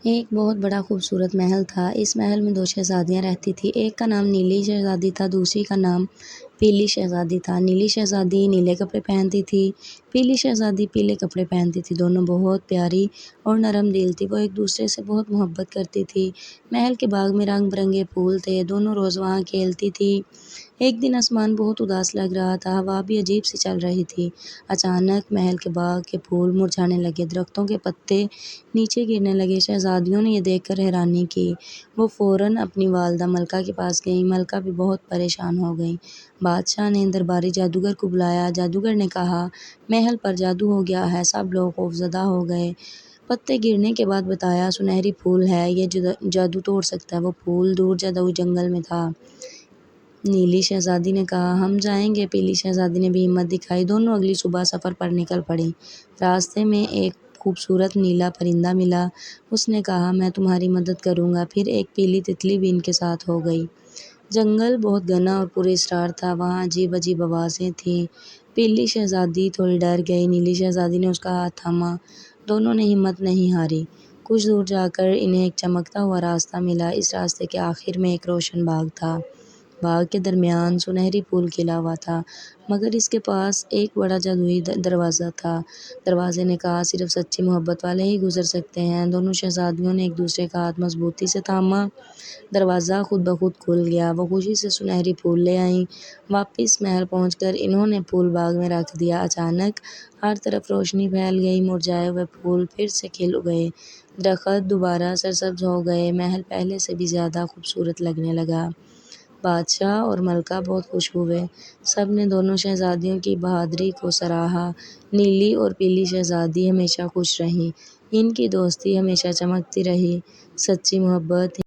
ایک بہت بڑا خوبصورت محل تھا۔ اس محل میں دو شہزادیاں رہتی تھیں۔ ایک کا نام نیلی شہزادی تھا، دوسری کا نام پیلی شہزادی تھا۔ نیلی شہزادی نیلے کپڑے پہنتی تھی، پیلی شہزادی پیلے کپڑے پہنتی تھی۔ دونوں بہت پیاری اور نرم دل تھیں۔ وہ ایک دوسرے سے بہت محبت کرتی تھیں۔ محل کے باغ میں رنگ برنگے پھول تھے، دونوں روز وہاں کھیلتی تھیں۔ ایک دن آسمان بہت اداس لگ رہا تھا، ہوا بھی عجیب سی چل رہی تھی۔ اچانک محل کے باغ کے پھول مرجھانے لگے، درختوں کے پتے نیچے گرنے لگے۔ شہزادیوں نے یہ دیکھ کر حیرانی کی۔ وہ فوراً اپنی والدہ ملکہ کے پاس گئیں۔ ملکہ بھی بہت پریشان ہو گئی۔ بادشاہ نے درباری جادوگر کو بلایا۔ جادوگر نے کہا، محل پر جادو ہو گیا ہے۔ سب لوگ خوفزدہ ہو گئے۔ پتے گرنے کے بعد بتایا، سنہری پھول ہے، یہ جادو توڑ سکتا ہے۔ وہ پھول دور جادوئی جنگل میں تھا۔ نیلی شہزادی نے کہا، ہم جائیں گے۔ پیلی شہزادی نے بھی ہمت دکھائی۔ دونوں اگلی صبح سفر پر نکل پڑیں۔ راستے میں ایک خوبصورت نیلا پرندہ ملا۔ اس نے کہا، میں تمہاری مدد کروں گا۔ پھر ایک پیلی تتلی بھی ان کے ساتھ ہو گئی۔ جنگل بہت گھنا اور پراسرار تھا، وہاں عجیب عجیب آوازیں تھیں۔ پیلی شہزادی تھوڑی ڈر گئی۔ نیلی شہزادی نے اس کا ہاتھ تھاما۔ دونوں نے ہمت نہیں ہاری۔ کچھ دور جا کر انہیں ایک چمکتا ہوا راستہ ملا۔ اس راستے کے آخر میں ایک روشن باغ تھا۔ باغ کے درمیان سنہری پھول کھلا ہوا تھا، مگر اس کے پاس ایک بڑا جادوئی دروازہ تھا۔ دروازے نے کہا، صرف سچی محبت والے ہی گزر سکتے ہیں۔ دونوں شہزادیوں نے ایک دوسرے کا ہاتھ مضبوطی سے تھاما۔ دروازہ خود بخود کھل گیا۔ وہ خوشی سے سنہری پھول لے آئیں۔ واپس محل پہنچ کر انہوں نے پھول باغ میں رکھ دیا۔ اچانک ہر طرف روشنی پھیل گئی، مرجھائے ہوئے پھول پھر سے کھل گئے، درخت دوبارہ سرسبز ہو گئے، محل پہلے سے بھی زیادہ خوبصورت لگنے لگا۔ بادشاہ اور ملکہ بہت خوش ہوئے۔ سب نے دونوں شہزادیوں کی بہادری کو سراہا۔ نیلی اور پیلی شہزادی ہمیشہ خوش رہیں۔ ان کی دوستی ہمیشہ چمکتی رہی۔ سچی محبت